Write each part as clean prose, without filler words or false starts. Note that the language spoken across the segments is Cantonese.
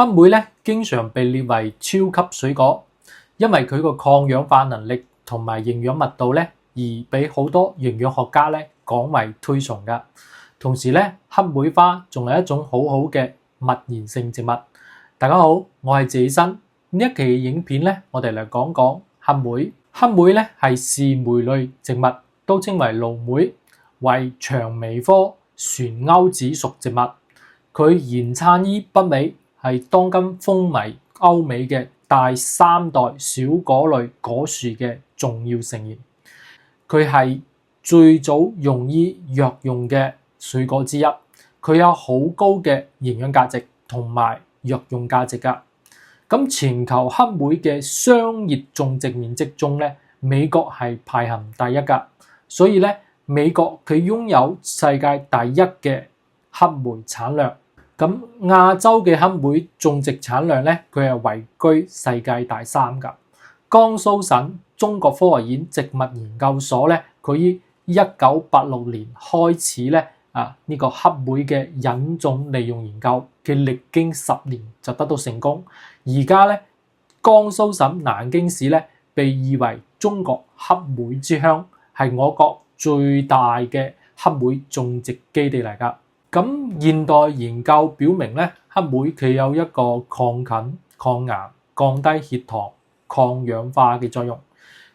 黑莓咧經常被列為超級水果，因為佢個抗氧化能力同埋營養密度咧，而俾好多營養學家咧廣為推崇噶。同時咧，黑莓花仲係一種好好嘅蜜源性植物。大家好，我係謝醫生。呢一期影片咧，我哋嚟講講黑莓。黑莓咧係視莓類植物，都稱為蘆莓，為薔薇科旋鈎子屬植物。佢原產於北美，係當今風靡歐美嘅第三代小果類果樹嘅重要成員。佢係最早用於藥用嘅水果之一。佢有好高嘅營養價值同埋藥用價值噶。咁全球黑莓嘅商業種植面積中咧，美國係排行第一噶。所以咧，美國佢擁有世界第一嘅黑莓產量。咁亞洲嘅黑莓種植產量咧，佢係位居世界第三噶。江蘇省中國科學院植物研究所咧，佢於1986年開始咧呢個黑莓嘅引種利用研究，佢歷經10年就得到成功。而家咧，江蘇省南京市咧被譽為中國黑莓之鄉，係我國最大嘅黑莓種植基地嚟噶。咁現代研究表明咧，黑莓佢有一個抗菌、抗癌、降低血糖、抗氧化嘅作用。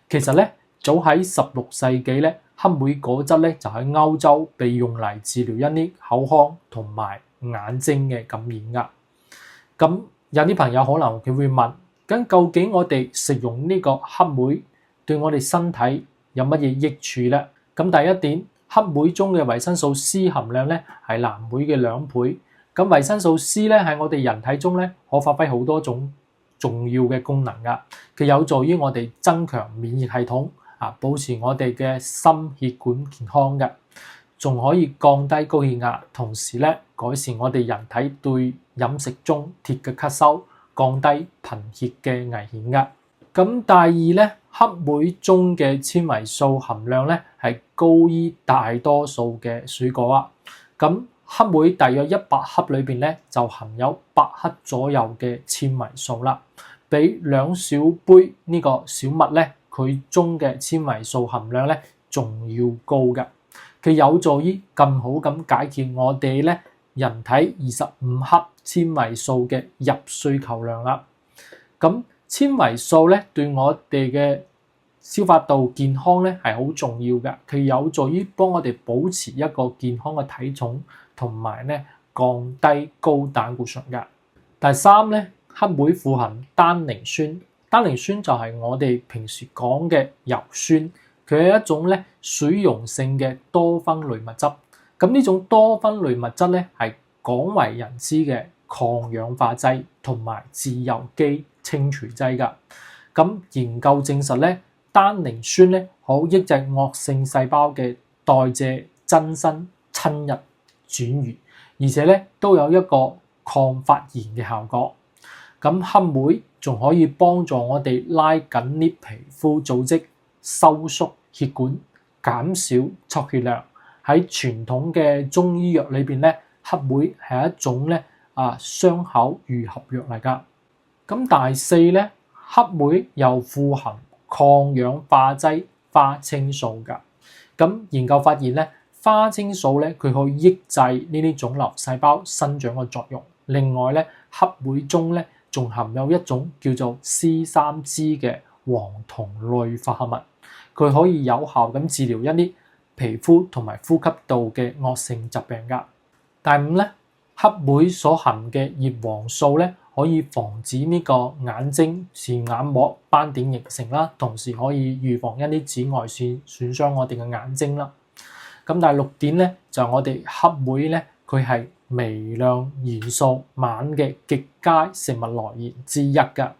其實咧，早喺16世紀咧，黑莓果汁咧就喺歐洲被用嚟治療一啲口腔同埋眼睛嘅感染噶。咁有啲朋友可能佢會問，咁究竟我哋食用呢個黑莓對我哋身體有乜嘢益處咧？咁第一點，黑莓中嘅維生素 C 含量咧係藍莓嘅2倍。咁維生素 C 咧喺我哋人體中咧可發揮好多種重要嘅功能噶。佢有助於我哋增強免疫系統，保持我哋嘅心血管健康嘅，仲可以降低高血壓，同時咧改善我哋人體對飲食中鐵嘅吸收，降低貧血嘅危險噶。咁第二咧，黑莓中嘅纖維素含量咧係高於大多數嘅水果啊。咁黑莓大約100克裏邊咧就含有8克左右嘅纖維素啦，比2小杯呢個小麥咧佢中嘅纖維素含量咧仲要高嘅。佢有助於更好咁解決我哋咧人體25克纖維素嘅入需求量啦。咁纖維素咧對我哋嘅消化道健康咧係好重要嘅，佢有助於幫我哋保持一個健康嘅體重，同埋咧降低高膽固醇嘅。第三咧，黑莓富含單寧酸，單寧酸就係我哋平時講嘅油酸，佢係一種咧水溶性嘅多酚類物質。咁呢種多酚類物質咧係廣為人知嘅抗氧化劑同埋自由基清除劑噶。咁研究證實咧，單寧酸咧可抑制惡性細胞嘅代謝、增生、侵入、轉移，而且咧都有一個抗發炎嘅效果。咁黑莓仲可以幫助我哋拉緊啲皮膚組織，收縮血管，減少出血量。喺傳統嘅中醫藥裏邊咧，黑莓係一種咧傷口愈合藥嚟噶。咁第四咧，黑莓又富含抗氧化劑花青素噶。咁研究發現咧，花青素咧佢可以抑制呢啲腫瘤細胞生長嘅作用。另外咧，黑莓中咧仲含有一種叫做 C3G 嘅黃酮類化合物，佢可以有效咁治療一啲皮膚同埋呼吸道嘅惡性疾病噶。第五咧，黑莓所含嘅葉黃素咧可以防止呢個眼睛視眼膜斑點形成啦，同時可以預防一啲紫外線損傷我哋嘅眼睛啦。咁第6點咧就係我哋黑莓咧，佢係微量元素錳嘅極佳食物來源之一噶。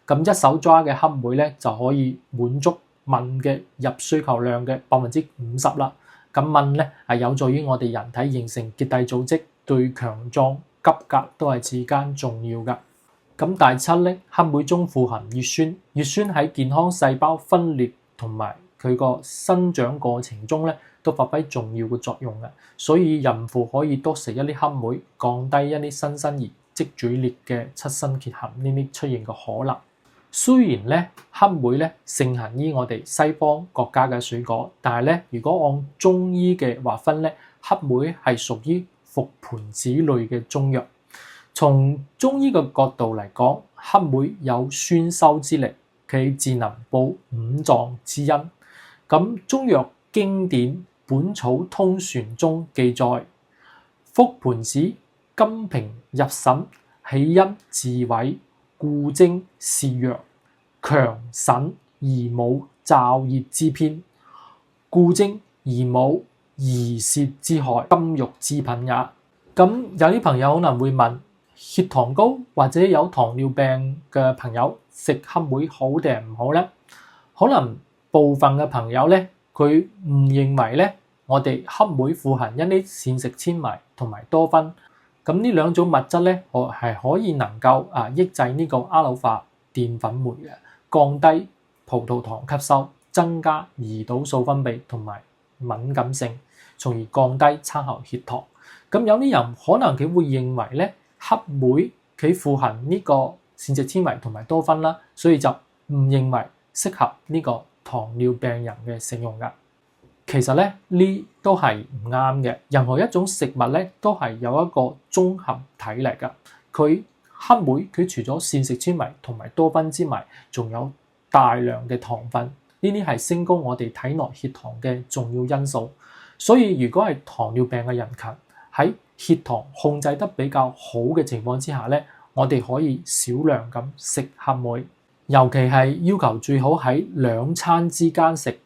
咁一手抓嘅黑莓咧就可以滿足錳嘅入需求量嘅50%啦。咁錳咧係有助於我哋人體形成結締組織，對強壯急格都係至關重要噶。咁第7咧，黑莓中富含葉酸，葉酸喺健康細胞分裂同埋佢個生長過程中咧都發揮重要嘅作用嘅。所以孕婦可以多食一啲黑莓，降低一啲新生兒脊椎裂嘅側身結合呢啲出現嘅可能。雖然咧黑莓咧盛行於我哋西方國家嘅水果，但係咧如果按中醫嘅劃分咧，黑莓係屬於覆盆子類嘅中藥。從中醫嘅角度嚟講，黑莓有宣修之力，其自能補五臟之因。咁中藥經典《本草通傳》中記載，覆盆子甘平入腎，起因自痿，故精是藥，強腎而無燥熱之偏，故精而無宜泄之害，甘肉之品也。咁有啲朋友可能會問，血糖高或者有糖尿病嘅朋友食黑莓好定係唔好呢？可能部分嘅朋友咧，佢唔認為咧，我哋黑莓富含一啲膳食纖維同埋多酚，咁呢兩種物質咧，係可以能夠抑制呢個阿魯化澱粉酶嘅，降低葡萄糖吸收，增加胰島素分泌同埋敏感性，從而降低餐後血糖。咁有啲人可能佢會認為咧，黑莓佢富含呢個膳食纖維同埋多酚啦，所以就唔認為適合呢個糖尿病人嘅食用㗎。其實咧，呢都係唔啱嘅。任何一種食物咧，都係有一個綜合體嚟㗎。佢黑莓佢除咗膳食纖維同埋多酚之外，仲有大量嘅糖分，呢啲係升高我哋體內血糖嘅重要因素。所以如果係糖尿病嘅人群喺血糖控制得比較好嘅情況之下咧，我哋可以少量咁食黑莓。尤其係要求最好喺兩餐之間食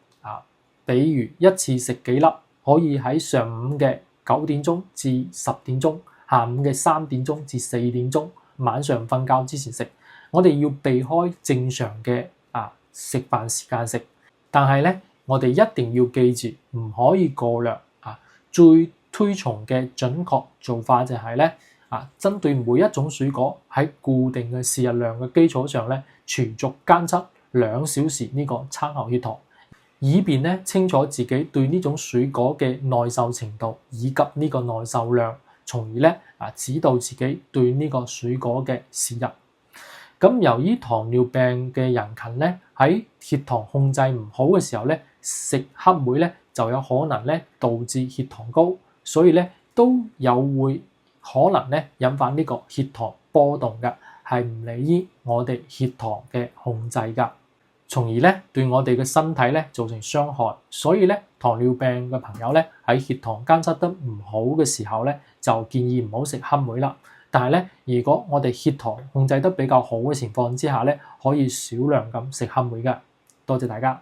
比如一次食幾粒，可以喺上午嘅9點鐘至10點鐘，下午嘅3點鐘至4點鐘，晚上瞓覺之前食。我哋要避開正常嘅食飯時間食，但係咧，我哋一定要記住唔可以過量。最推崇嘅準確做法就係咧針對每一種水果喺固定嘅時日量嘅基礎上咧，持續監測2小時呢個餐後血糖，以便咧清楚自己對呢種水果嘅耐受程度以及呢個耐受量，從而咧指導自己對呢個水果嘅時日。咁由於糖尿病嘅人群咧喺血糖控制唔好嘅時候咧，食黑莓咧就有可能咧導致血糖高，所以咧都有會可能咧引發呢個血糖波動嘅，係唔利於我哋血糖嘅控制噶，從而咧對我哋嘅身體咧造成傷害。所以咧糖尿病嘅朋友咧喺血糖監測得唔好嘅時候咧，就建議唔好食黑莓啦。但係咧，如果我哋血糖控制得比較好嘅情況之下咧，可以少量咁食黑莓噶。多謝大家。